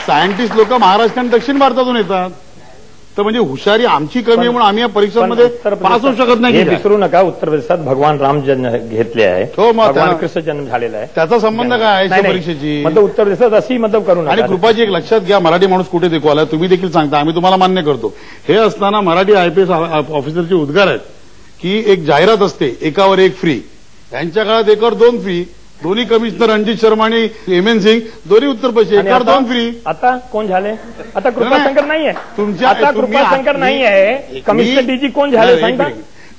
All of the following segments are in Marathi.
सायंटिस्ट लोक महाराष्ट्र आणि दक्षिण भारतातून येतात. तर म्हणजे हुशारी आमची कमी आहे म्हणून आम्ही या परीक्षांमध्ये पास होऊ शकत नाही. हे विसरू नका, उत्तर प्रदेशात भगवान राम जन्म घेतले आहे, हो, भगवान कृष्ण जन्म झालेला आहे. त्याचा संबंध काय आहे परीक्षेची? मतलब उत्तर प्रदेशात अशी मतलब करू नका. आणि कृपाची एक लक्षात घ्या, मराठी माणूस कुठे देखू आला, तुम्ही देखील सांगता, आम्ही तुम्हाला मान्य करतो. हे असताना मराठी IPS ऑफिसरचे उद्गार आहेत की एक जाहिरात असते एकावर एक फ्री, त्यांच्या काळात एकावर 2 फ्री, दोन्ही कमिशनर रणजित शर्मा आणि हेमंत सिंग दोन्ही उत्तर प्रदेश, एकावर 2 फ्री. आता कोण झाले? आता कृपाशंकर नाहीये तुमच्या, आता कृपाशंकर नाही आहे, कमिशनर DG कोण झाले सांगा.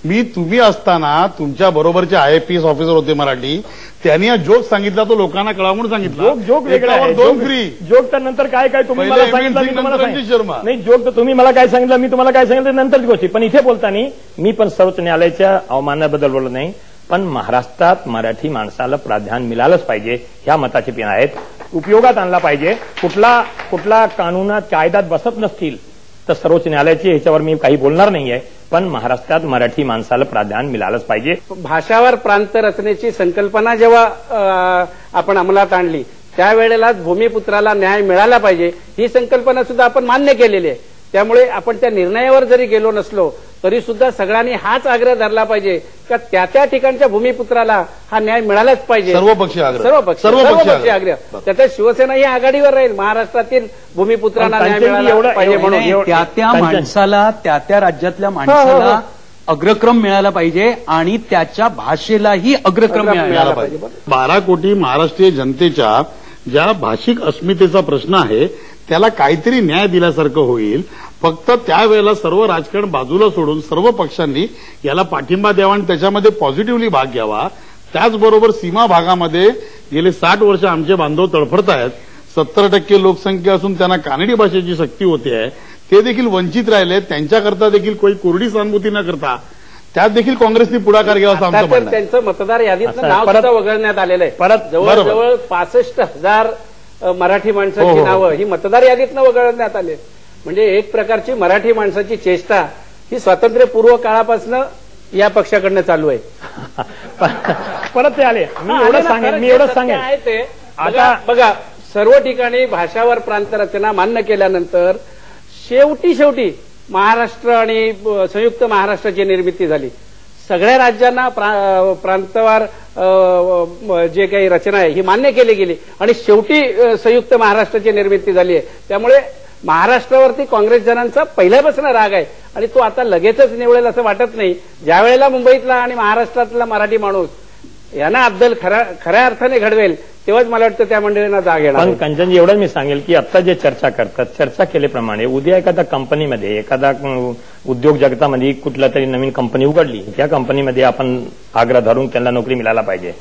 मी तुम्ही असताना तुमच्या बरोबरचे IPS ऑफिसर होते मराठी, त्यांनी हा जोक सांगितला, तो लोकांना कळावा म्हणून सांगितला. जोक वेगळा आहे, 2 फ्री. जोक तर नंतर काय काय तुम्ही मला सांगितलं, मी तुम्हाला रणजित शर्मा नाही. जोक तर तुम्ही मला काय सांगितलं, मी तुम्हाला काय सांगितलं नंतरची गोष्टी. पण इथे बोलताना मी पण सर्वोच्च न्यायालयाच्या अवमानाबद्दल बोलत नाही, पण महाराष्ट्रात मराठी माणसाला प्राधान्य मिळालंच पाहिजे ह्या मताचे पिन आहेत, उपयोगात आणला पाहिजे. कुठला कानूनात कायद्यात बसत नसतील तर सर्वोच्च न्यायालयाची ह्याच्यावर मी काही बोलणार नाहीये, पण महाराष्ट्रात मराठी माणसाला प्राधान्य मिळालंच पाहिजे. भाषावर प्रांत रचनेची संकल्पना जेव्हा आपण अंमलात आणली त्यावेळेलाच भूमिपुत्राला न्याय मिळाला पाहिजे ही संकल्पना सुद्धा आपण मान्य केलेली आहे. त्यामुळे आपण त्या निर्णयावर जरी गेलो नसलो तरी सुद्धा सगळ्यांनी हाच आग्रह धरला पाहिजे का त्या ठिकाणच्या भूमिपुत्राला हा न्याय मिळालाच पाहिजे. सर्वपक्षीय आग्रह. त्याच्यात शिवसेना ही आघाडीवर राहील, महाराष्ट्रातील भूमिपुत्रांना न्याय मिळाला पाहिजे म्हणून. त्या माणसाला त्या राज्यातल्या माणसाला अग्रक्रम मिळाला पाहिजे आणि त्याच्या भाषेलाही अग्रक्रम मिळाला पाहिजे. 12 कोटी महाराष्ट्रीय जनतेच्या ज्या भाषिक अस्मितेचा प्रश्न आहे त्याला काहीतरी न्याय दिल्यासारखं होईल. फक्त त्यावेळेला सर्व राजकारण बाजूला सोडून सर्व पक्षांनी याला पाठिंबा द्यावा आणि त्याच्यामध्ये पॉझिटिव्हली भाग घ्यावा. त्याचबरोबर सीमा भागामध्ये गेले 60 वर्ष आमचे बांधव तडफडत आहेत. 70% लोकसंख्या असून त्यांना कानडी भाषेची सक्ती होते आहे, ते देखील वंचित राहिले. त्यांच्याकरता देखील कोणी कोरडी सहानुभूती न करता त्यात देखील काँग्रेसने पुढाकार घ्यावा असं आमचं म्हणणं आहे. त्यांचं मतदार यादीतलं नाव सुद्धा वगळण्यात आलेलं आहे. परत जवळजवळ 65,000 मराठी माणसांची नावं ही मतदार यादीतनं वगळण्यात आले. म्हणजे एक प्रकारची मराठी माणसाची चेष्टा ही स्वातंत्र्यपूर्व काळापासून या पक्षाकडनं चालू आहे. परत ते आले. मी एवढंच सांगेन आता बघा, सर्व ठिकाणी भाषावर प्रांतरचना मान्य केल्यानंतर शेवटी महाराष्ट्र आणि संयुक्त महाराष्ट्राची निर्मिती झाली. सगळ्या राज्यांना प्रांतवार जे काही रचना आहे ही मान्य केली गेली आणि शेवटी संयुक्त महाराष्ट्राची निर्मिती झाली आहे. त्यामुळे महाराष्ट्रावरती काँग्रेस जनांचा पहिल्यापासून राग आहे आणि तो आता लगेचच निवळेल असं वाटत नाही. ज्या वेळेला मुंबईतला आणि महाराष्ट्रातला मराठी माणूस यांना अब्दल खऱ्या अर्थाने घडवेल तेव्हाच मला वाटतं त्या मंडळींना जाग येणार. पण कंचनजी एवढंच मी सांगेल की आता जे चर्चा करतात, चर्चा केल्याप्रमाणे उद्या एखाद्या कंपनीमध्ये, एखादा उद्योग जगतामध्ये कुठल्या तरी नवीन कंपनी उघडली, त्या कंपनीमध्ये आपण आग्रह धरून त्यांना नोकरी मिळायला पाहिजे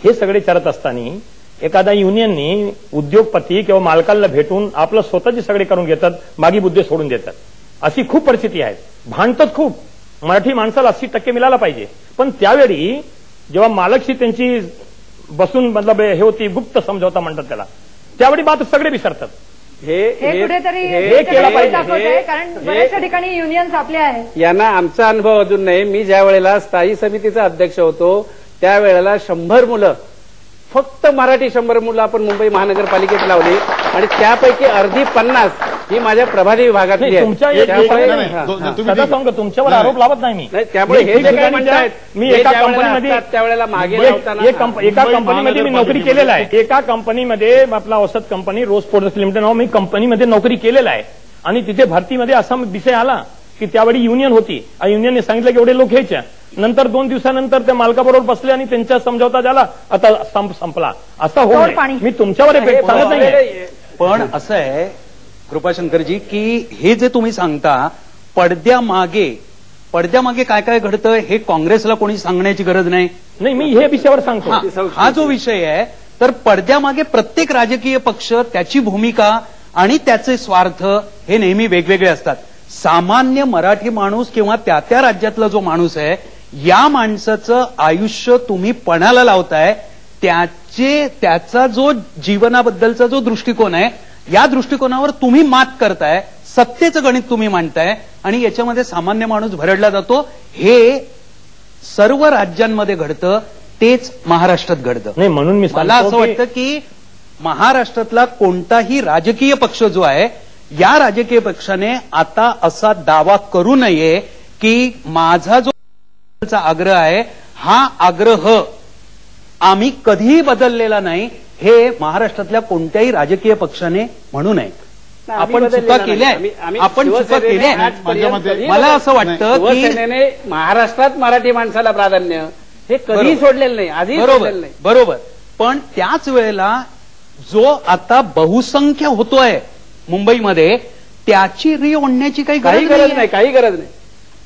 हे सगळे चरत असताना एखाद्या युनियननी उद्योगपती किंवा मालकाला भेटून आपलं स्वतःची सगळे करून घेतात, मागी बुद्धी सोडून देतात. अशी खूप परिस्थिती आहे. भांडतात खूप. मराठी माणसाला 80% मिळाला पाहिजे, पण त्यावेळी जेव्हा मालकशी त्यांची बसून मतलब हे होती, गुप्त समझौता म्हणतात त्याला, त्यावेळी बात सगळे विसरतात. हे कुठेतरी हे केलं पाहिजे, कारण बऱ्याचशा ठिकाणी युनियन्स आपले आहेत. यांना आमचा अनुभव अजून नाही. मी ज्या वेळेला स्थायी समितीचा अध्यक्ष होतो त्यावेळेला 100 मुलं, फक्त मराठी 100 मुलं आपण मुंबई महानगरपालिकेत लावली आणि त्यापैकी अर्धी 50 ही माझ्या प्रभारी विभागातली आहे. तुमच्यावर आरोप लावत नाही मी. त्यामुळे हे जे काही म्हणतात, मी एका कंपनीमध्ये त्यावेळेला मागे लावताना एका कंपनीमध्ये मी नोकरी केलेला आहे. एका कंपनीमध्ये आपला औषध कंपनी रोज प्रोडक्ट्स लिमिटेड नाव, मी कंपनीमध्ये नोकरी केलेला आहे आणि तिथे भरतीमध्ये असा विषय आला की त्यावेळी युनियन होती. युनियनने सांगितलं की एवढे लोक घ्यायचे. नंतर 2 दिवसानंतर त्या मालकाबरोबर बसले आणि त्यांचा समझौता झाला, आता संपला. असं होईल. मी तुमच्यावर सांगत नाही. पण असं आहे कृपाशंकरजी की हे जे तुम्ही सांगता पडद्यामागे काय काय घडतं हे काँग्रेसला कोणी सांगण्याची गरज नाही. मी हे विषयावर सांगतो. हा जो विषय आहे, तर पडद्यामागे प्रत्येक राजकीय पक्ष, त्याची भूमिका आणि त्याचे स्वार्थ हे नेहमी वेगवेगळे असतात. सामान्य मराठी माणूस किंवा त्या राज्यातला जो माणूस आहे, या माणसाचं आयुष्य तुम्ही पणाला लावताय. त्याचा जो जीवनाबद्दलचा जो दृष्टिकोन आहे, या दृष्टिकोनावर तुम्ही मात करताय, सत्तेचं गणित तुम्ही मांडताय आणि याच्यामध्ये सामान्य माणूस भरडला जातो. हे सर्व राज्यांमध्ये घडतं, तेच महाराष्ट्रात घडतं. नाही, म्हणून मी मला असं वाटतं की महाराष्ट्रातला कोणताही राजकीय पक्ष जो आहे, या राजकीय पक्षाने आता असा दावा करू नये की माझा जो आग्रह आहे हा आग्रह आम्ही कधीही बदललेला नाही, हे महाराष्ट्रातल्या कोणत्याही राजकीय पक्षाने म्हणू नये. आपण चुका केल्या, आपण चुका केल्या. मला असं वाटतं की शिवसेनेने महाराष्ट्रात मराठी माणसाला प्राधान्य हे कधी सोडलेलं नाही, आधी सोडलेलं नाही. बरोबर. पण त्याच वेळेला जो आता बहुसंख्य होतोय मुंबईमध्ये, त्याची री ओढण्याची काही गरज नाही, काही गरज नाही.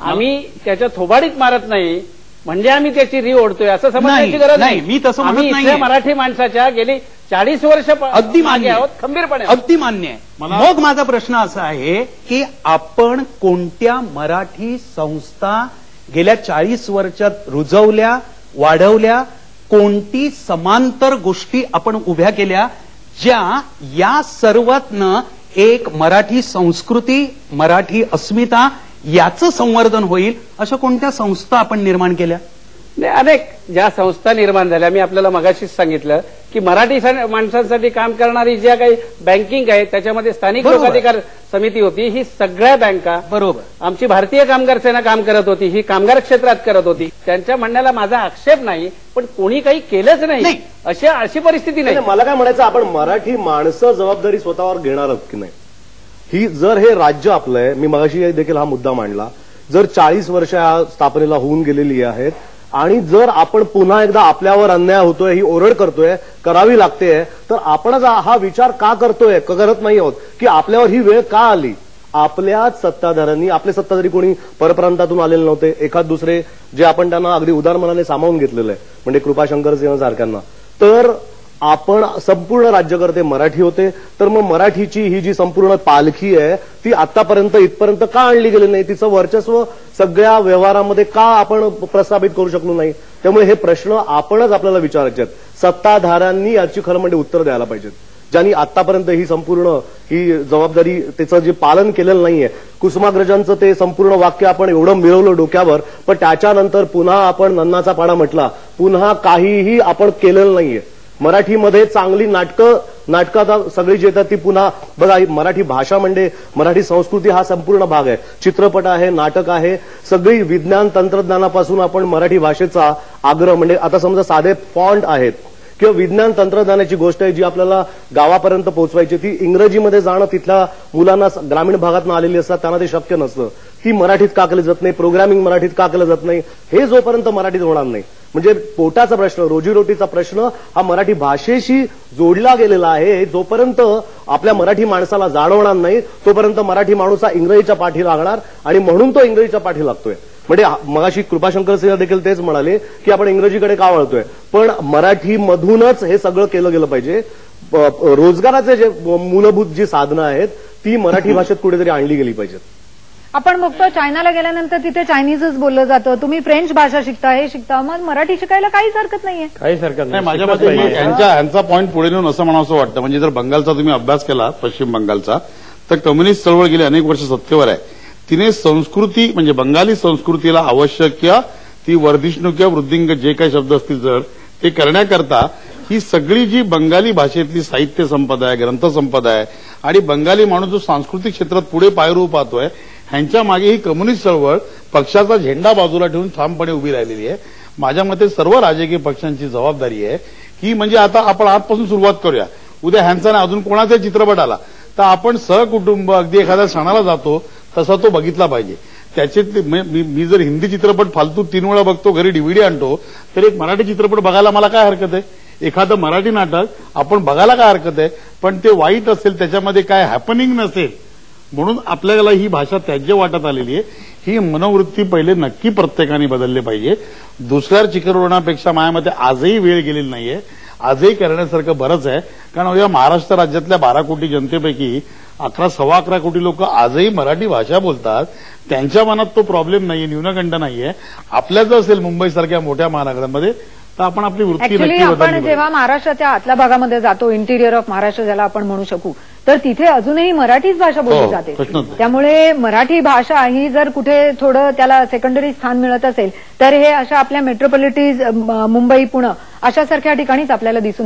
आम्ही त्याच्या थोबाडीत मारत नाही म्हणजे आम्ही त्याची री ओढतोय असं समजण्याची गरज नाही. मी तसं म्हणत नाही. मराठी माणसाच्या गेली 40 वर्ष अगदी मान्य आहोत, खंबीरपणे अगदी मान्य आहे. मग माझा प्रश्न असा आहे की आपण कोणत्या मराठी संस्था गेल्या 40 वर्षात रुजवल्या, वाढवल्या, कोणती समांतर गोष्टी आपण उभ्या केल्या ज्या या सर्वातनं एक मराठी संस्कृती, मराठी अस्मिता याचं संवर्धन होईल, अशा कोणत्या संस्था आपण निर्माण केल्या? अनेक ज्या संस्था निर्माण झाल्या. मी आपल्याला मगाशीच सांगितलं की मराठी माणसांसाठी काम करणारी ज्या काही बँकिंग आहे त्याच्यामध्ये स्थानिक लोकाधिकार समिती होती, ही सगळ्या बँका, बरोबर, आमची भारतीय कामगार सेना काम करत होती, ही कामगार क्षेत्रात करत होती. त्यांच्या म्हणण्याला माझा आक्षेप नाही, पण कोणी काही केलंच नाही अशी परिस्थिती नाही. मला काय म्हणायचं, आपण मराठी माणसं जबाबदारी स्वतःवर घेणार आहोत की नाही, ही जर हे राज्य आपलं आहे, मी मगाशी देखील हा मुद्दा मांडला, जर 40 वर्ष या स्थापनेला होऊन गेलेली आहेत आणि जर आपण पुन्हा एकदा आपल्यावर अन्याय होतोय, ही ओरड करतोय, करावी लागते, तर आपणच हा विचार का करतोय, करत नाही आहोत की आपल्यावर ही वेळ का आली. आपल्याच सत्ताधाऱ्यांनी, आपले सत्ताधारी कोणी परप्रांतातून आलेले नव्हते, एखाद दुसरे जे आपण त्यांना अगदी उदारमनाने सामावून घेतलेलं आहे, म्हणजे कृपाशंकर सिंह सारख्यांना, तर आपण संपूर्ण राज्यकर्ते मराठी होते. तर मग मराठीची ही जी संपूर्ण पालखी आहे ती आतापर्यंत इथपर्यंत का आणली गेली नाही, तिचं वर्चस्व सगळ्या व्यवहारामध्ये का आपण प्रस्थापित करू शकलो नाही. त्यामुळे हे प्रश्न आपणच आपल्याला विचारायचे आहेत. सत्ताधाऱ्यांनी याची खरं म्हणजे उत्तर द्यायला पाहिजेत, ज्यांनी आतापर्यंत ही संपूर्ण ही जबाबदारी त्याचं जे पालन केलेलं नाहीये. कुसुमाग्रजांचं ते संपूर्ण वाक्य आपण एवढं मिळवलं डोक्यावर, पण त्याच्यानंतर पुन्हा आपण नन्नाचा पाडा म्हटला, पुन्हा काहीही आपण केलेलं नाहीये. मराठीमध्ये चांगली नाटकं आता सगळी जी येतात ती पुन्हा बघा, मराठी भाषा म्हणजे मराठी संस्कृती हा संपूर्ण भाग आहे. चित्रपट आहे, नाटक आहे, सगळी विज्ञान तंत्रज्ञानापासून आपण मराठी भाषेचा आग्रह, म्हणजे आता समजा साधे फॉन्ट आहेत किंवा विज्ञान तंत्रज्ञानाची गोष्ट आहे जी आपल्याला गावापर्यंत पोहोचवायची, ती इंग्रजीमध्ये जाणं तिथल्या मुलांना ग्रामीण भागातून आलेली असतात, त्यांना ते शक्य नसतं. ती मराठीत का केलं जात नाही, प्रोग्रामिंग मराठीत का केलं जात नाही, हे जोपर्यंत मराठीत होणार नाही, म्हणजे पोटाचा प्रश्न, रोजीरोटीचा प्रश्न हा मराठी भाषेशी जोडला गेलेला आहे, जोपर्यंत आपल्या मराठी माणसाला जाणवणार नाही तोपर्यंत मराठी माणूस हा इंग्रजीच्या पाठी लागणार आणि म्हणून तो इंग्रजीच्या पाठी लागतोय. म्हणजे मगाशी कृपाशंकर सिंह देखील तेच म्हणाले की आपण इंग्रजीकडे का वळतोय, पण मराठीमधूनच हे सगळं केलं गेलं पाहिजे. रोजगाराचे जे मूलभूत जी साधनं आहेत ती मराठी भाषेत कुठेतरी आणली गेली पाहिजेत. आपण बघतो चायनाला गेल्यानंतर तिथे चायनीजच बोललं जातं, तुम्ही फ्रेंच भाषा शिकता, हे शिकता, मग मराठी शिकायला काहीच हरकत नाहीये. काहीच हरकत नाही. माझ्या मते यांचा पॉईंट पुढे नेऊन असं म्हणावं वाटतं, म्हणजे जर बंगालचा तुम्ही अभ्यास केला, पश्चिम बंगालचा, तर कम्युनिस्ट चळवळ गेली अनेक वर्ष सत्तेवर आहे. तिने संस्कृती म्हणजे बंगाली संस्कृतीला आवश्यक ती वर्धिष्णू किंवा वृद्धिंग जे काही शब्द असतील जर ते करण्याकरता ही सगळी जी बंगाली भाषेतली साहित्य संपदा आहे, ग्रंथसंपदा आहे आणि बंगाली माणूस जो सांस्कृतिक क्षेत्रात पुढे पायरू पाहतोय, ह्यांच्या मागे ही कम्युनिस्ट चळवळ पक्षाचा झेंडा बाजूला ठेवून ठामपणे उभी राहिलेली आहे. माझ्या मते सर्व राजकीय पक्षांची जबाबदारी आहे ही, म्हणजे आता आपण आजपासून सुरुवात करूया. उद्या ह्यांचा ना अजून कोणाचा चित्रपट आला तर आपण सहकुटुंब अगदी एखाद्या सणाला जातो तसा तो बघितला पाहिजे. त्याचे मी जर हिंदी चित्रपट फालतू 3 वेळा बघतो, घरी डीव्हीडी आणतो, तर एक मराठी चित्रपट बघायला मला काय हरकत आहे, एखादं मराठी नाटक आपण बघायला काय हरकत आहे, पण ते वाईट असेल, त्याच्यामध्ये काय हॅपनिंग नसेल म्हणून आपल्याला ही भाषा त्याज्य वाटत आलेली आहे. ही मनोवृत्ती पहिले नक्की प्रत्येकाने बदलले पाहिजे. दुसऱ्या चिकरवणापेक्षा माझ्या मते आजही वेळ गेलेली नाहीये, आजही करण्यासारखं बरंच आहे. कारण या महाराष्ट्र राज्यातल्या 12 कोटी जनतेपैकी 11-11.25 कोटी लोक आजही मराठी भाषा बोलतात. त्यांच्या मनात तो प्रॉब्लेम नाहीये, न्यूनगंड नाहीये. आपल्या जर असेल मुंबईसारख्या मोठ्या महानगरांमध्ये तर आपण आपली वृत्ती ऍक्च्युली आपण जेव्हा महाराष्ट्राच्या आतल्या भागामध्ये जातो, इंटिरियर ऑफ महाराष्ट्र ज्याला आपण म्हणू शकू, तर तिथे अजूनही मराठीच भाषा बोलली जाते. त्यामुळे मराठी भाषा ही जर कुठे थोडं त्याला सेकंडरी स्थान मिळत असेल तर हे अशा आपल्या मेट्रोपॉलिटीज मुंबई, पुणे अशासारख्या ठिकाणीच आपल्याला दिसून